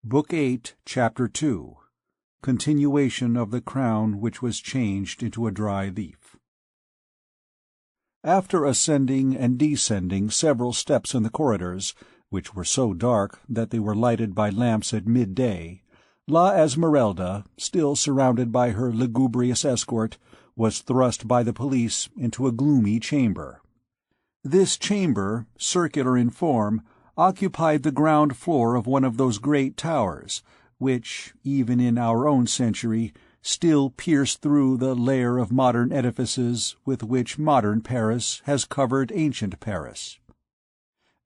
Book 8, Chapter 2. Continuation of the crown which was changed into a dry leaf. After ascending and descending several steps in the corridors, which were so dark that they were lighted by lamps at midday, La Esmeralda, still surrounded by her lugubrious escort, was thrust by the police into a gloomy chamber. This chamber, circular in form, occupied the ground floor of one of those great towers, which, even in our own century, still pierce through the layer of modern edifices with which modern Paris has covered ancient Paris.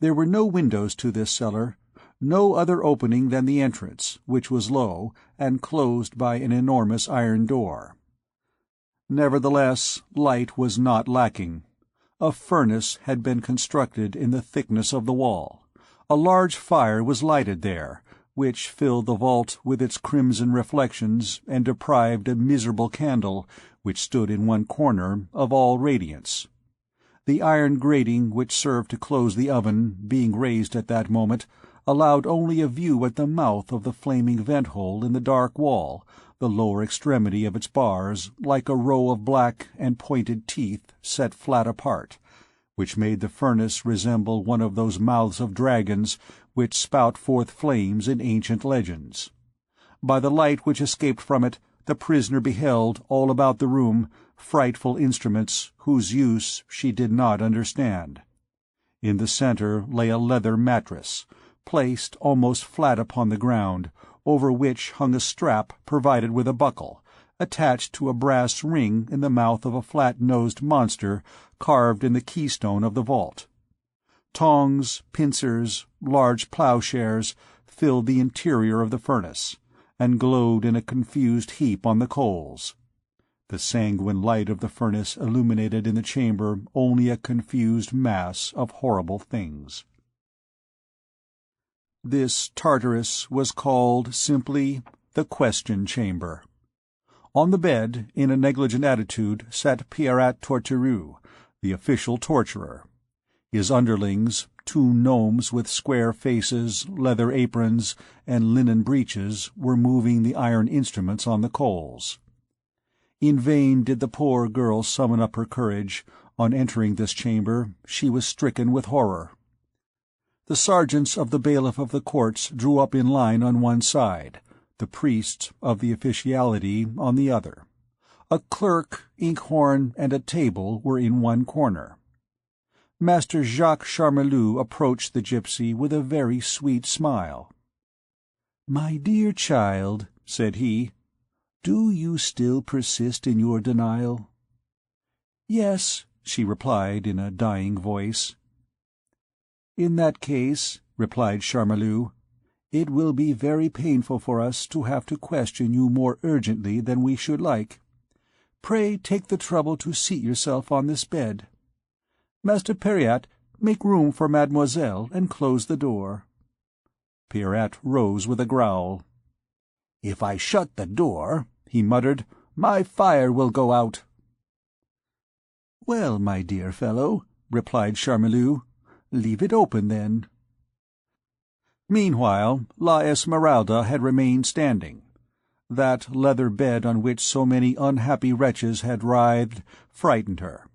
There were no windows to this cellar, no other opening than the entrance, which was low, and closed by an enormous iron door. Nevertheless, light was not lacking. A furnace had been constructed in the thickness of the wall. A large fire was lighted there, which filled the vault with its crimson reflections and deprived a miserable candle, which stood in one corner, of all radiance. The iron grating which served to close the oven, being raised at that moment, allowed only a view at the mouth of the flaming vent-hole in the dark wall, the lower extremity of its bars like a row of black and pointed teeth set flat apart, which made the furnace resemble one of those mouths of dragons which spout forth flames in ancient legends. By the light which escaped from it, the prisoner beheld, all about the room, frightful instruments whose use she did not understand. In the center lay a leather mattress, placed almost flat upon the ground, over which hung a strap provided with a buckle, attached to a brass ring in the mouth of a flat-nosed monster carved in the keystone of the vault. Tongs, pincers, large ploughshares filled the interior of the furnace, and glowed in a confused heap on the coals. The sanguine light of the furnace illuminated in the chamber only a confused mass of horrible things. This Tartarus was called simply the Question Chamber. On the bed, in a negligent attitude, sat Pierrat Torterue, the official torturer. His underlings, two gnomes with square faces, leather aprons, and linen breeches, were moving the iron instruments on the coals. In vain did the poor girl summon up her courage. On entering this chamber, she was stricken with horror. The sergeants of the bailiff of the courts drew up in line on one side, the priests of the officiality on the other. A clerk, inkhorn, and a table were in one corner. Master Jacques Charmelot approached the gypsy with a very sweet smile. "My dear child," said he, "do you still persist in your denial?" "Yes," she replied in a dying voice. "In that case," replied Charmelot, "it will be very painful for us to have to question you more urgently than we should like. Pray take the trouble to seat yourself on this bed. Master Pierrat, make room for Mademoiselle, and close the door." Pierrat rose with a growl. "If I shut the door," he muttered, "my fire will go out." "Well, my dear fellow," replied Charmelot, "leave it open, then." Meanwhile, La Esmeralda had remained standing. That leather bed on which so many unhappy wretches had writhed frightened her.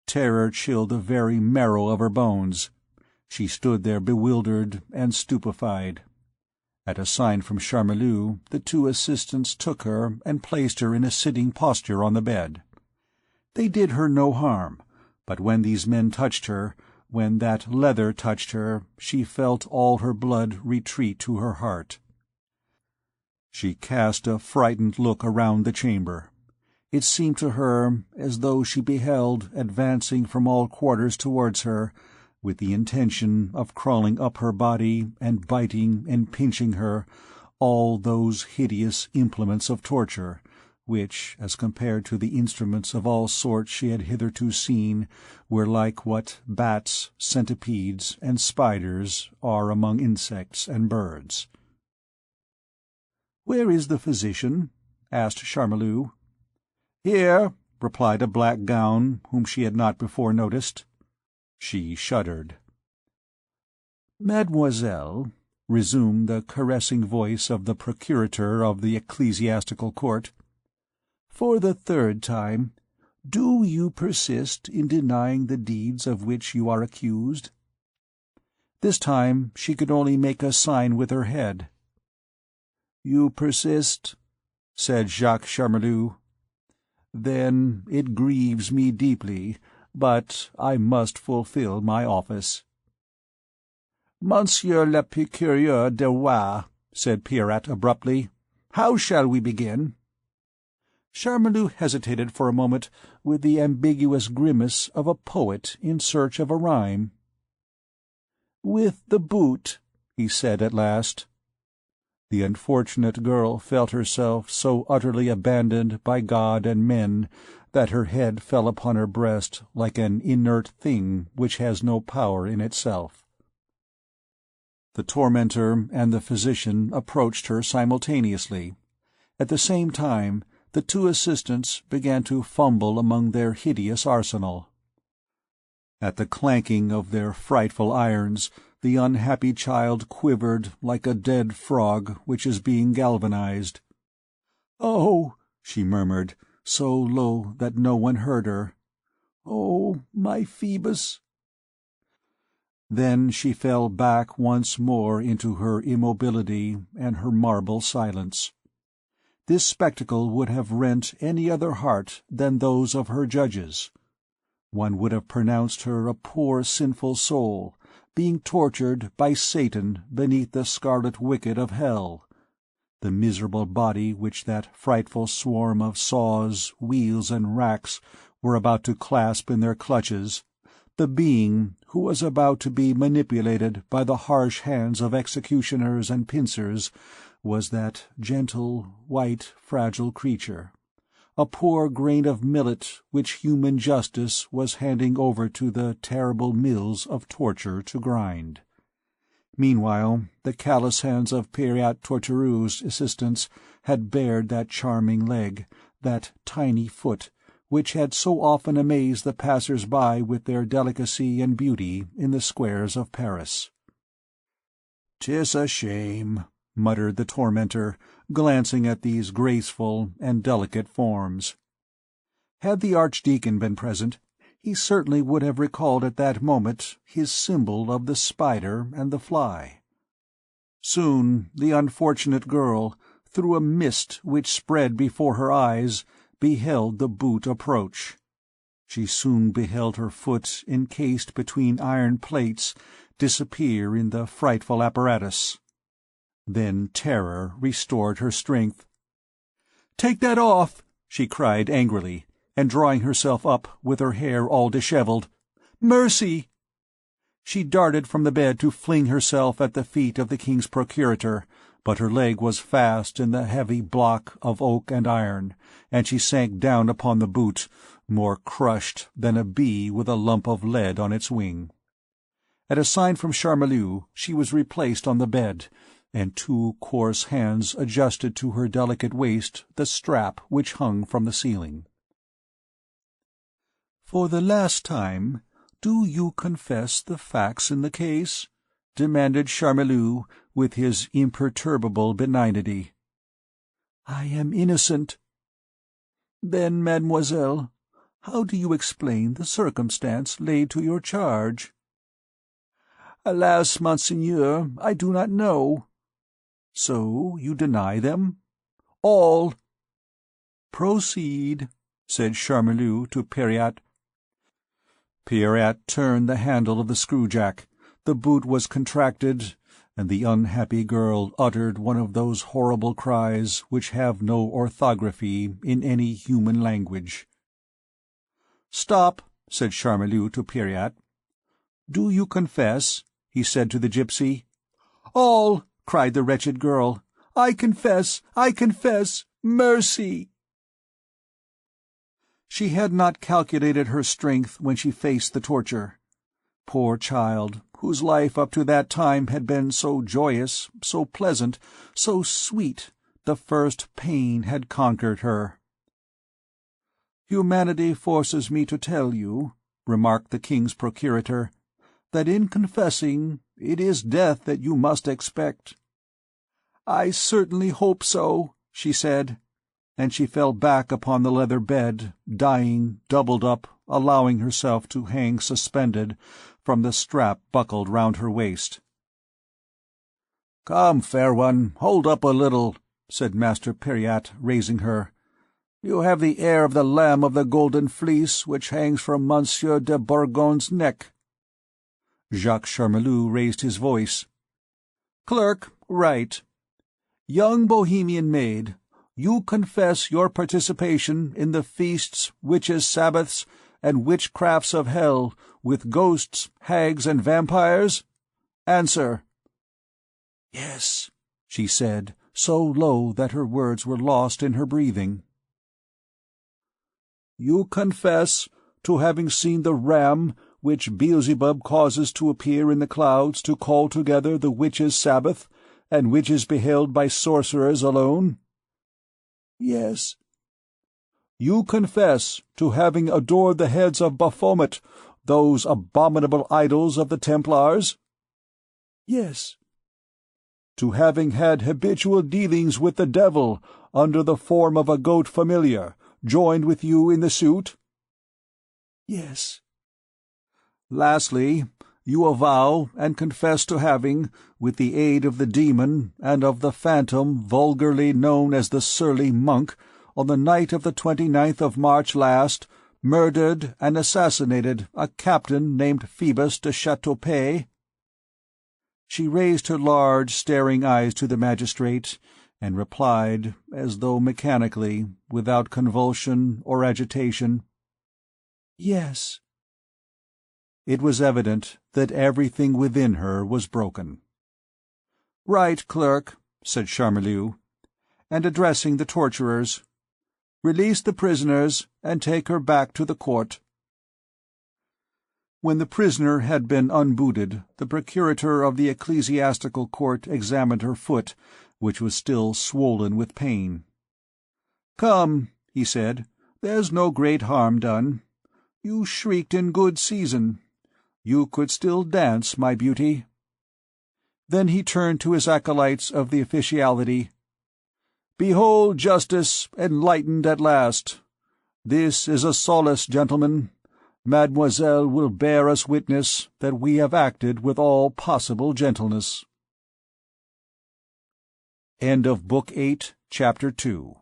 Terror chilled the very marrow of her bones. She stood there bewildered and stupefied. At a sign from Charmelot, the two assistants took her and placed her in a sitting posture on the bed. They did her no harm, but when these men touched her, when that leather touched her, she felt all her blood retreat to her heart. She cast a frightened look around the chamber. It seemed to her as though she beheld, advancing from all quarters towards her, with the intention of crawling up her body and biting and pinching her, all those hideous implements of torture, which, as compared to the instruments of all sorts she had hitherto seen, were like what bats, centipedes, and spiders are among insects and birds. "Where is the physician?" asked Charmelot. "Here," replied a black gown whom she had not before noticed. She shuddered. "Mademoiselle," resumed the caressing voice of the procurator of the ecclesiastical court. "For the third time, do you persist in denying the deeds of which you are accused?" This time she could only make a sign with her head. "You persist?" said Jacques Charmelot. "Then it grieves me deeply, but I must fulfill my office." "Monsieur le Procureur du Roi," said Pierrat abruptly, "how shall we begin?" Charmelot hesitated for a moment, with the ambiguous grimace of a poet in search of a rhyme. "With the boot," he said at last. The unfortunate girl felt herself so utterly abandoned by God and men that her head fell upon her breast like an inert thing which has no power in itself. The tormentor and the physician approached her simultaneously. At the same time, the two assistants began to fumble among their hideous arsenal. At the clanking of their frightful irons, the unhappy child quivered like a dead frog which is being galvanized. "Oh," she murmured, so low that no one heard her. "Oh, my Phoebus!" Then she fell back once more into her immobility and her marble silence. This spectacle would have rent any other heart than those of her judges. One would have pronounced her a poor sinful soul, being tortured by Satan beneath the scarlet wicket of hell. The miserable body which that frightful swarm of saws, wheels, and racks were about to clasp in their clutches, the being who was about to be manipulated by the harsh hands of executioners and pincers, was that gentle, white, fragile creature, a poor grain of millet which human justice was handing over to the terrible mills of torture to grind. Meanwhile, the callous hands of Pierrat Torterou's assistants had bared that charming leg, that tiny foot, which had so often amazed the passers-by with their delicacy and beauty in the squares of Paris. "'Tis a shame," muttered the tormentor, glancing at these graceful and delicate forms. Had the Archdeacon been present, he certainly would have recalled at that moment his symbol of the spider and the fly. Soon the unfortunate girl, through a mist which spread before her eyes, beheld the boot approach. She soon beheld her foot encased between iron plates disappear in the frightful apparatus. Then terror restored her strength. "Take that off!" she cried angrily, and drawing herself up, with her hair all dishevelled. "Mercy!" She darted from the bed to fling herself at the feet of the king's procurator, but her leg was fast in the heavy block of oak and iron, and she sank down upon the boot, more crushed than a bee with a lump of lead on its wing. At a sign from Charmelot, she was replaced on the bed, and two coarse hands adjusted to her delicate waist the strap which hung from the ceiling. "For the last time, do you confess the facts in the case?" demanded Charmelot, with his imperturbable benignity. "I am innocent." "Then, mademoiselle, how do you explain the circumstance laid to your charge?" "Alas, monseigneur, I do not know." "So you deny them?" "All." "Proceed," said Charmelot to Pierrat. Pierrat turned the handle of the screw-jack. The boot was contracted, and the unhappy girl uttered one of those horrible cries which have no orthography in any human language. "Stop," said Charmelot to Pierrat. "Do you confess?" he said to the gypsy. "All," cried the wretched girl. "I confess! I confess! Mercy!" She had not calculated her strength when she faced the torture. Poor child, whose life up to that time had been so joyous, so pleasant, so sweet, the first pain had conquered her. "Humanity forces me to tell you," remarked the king's procurator, "that in confessing it is death that you must expect." "I certainly hope so," she said, and she fell back upon the leather bed, dying, doubled up, allowing herself to hang suspended from the strap buckled round her waist. "Come, fair one, hold up a little," said Master Periat, raising her. "You have the air of the lamb of the golden fleece which hangs from Monsieur de Bourgogn's neck." Jacques Charmelot raised his voice. "Clerk, write. Young Bohemian maid, you confess your participation in the feasts, witches' sabbaths, and witchcrafts of hell, with ghosts, hags, and vampires? Answer." "Yes," she said, so low that her words were lost in her breathing. "You confess to having seen the ram which Beelzebub causes to appear in the clouds to call together the witches' sabbath, and which is beheld by sorcerers alone?" "Yes." "You confess to having adored the heads of Baphomet, those abominable idols of the Templars?" "Yes." "To having had habitual dealings with the devil, under the form of a goat familiar, joined with you in the suit?" "Yes." "Lastly, you avow and confess to having, with the aid of the demon and of the phantom vulgarly known as the Surly Monk, on the night of the 29th of March last, murdered and assassinated a captain named Phoebus de Chateaupay?" She raised her large, staring eyes to the magistrate, and replied, as though mechanically, without convulsion or agitation, "Yes." It was evident that everything within her was broken. "Right, clerk," said Charmelot, and addressing the torturers, "release the prisoners, and take her back to the court." When the prisoner had been unbooted, the procurator of the ecclesiastical court examined her foot, which was still swollen with pain. "Come," he said, "there's no great harm done. You shrieked in good season. You could still dance, my beauty." Then he turned to his acolytes of the officiality. "Behold justice enlightened at last. This is a solace, gentlemen. Mademoiselle will bear us witness that we have acted with all possible gentleness." End of Book 8, Chapter 2.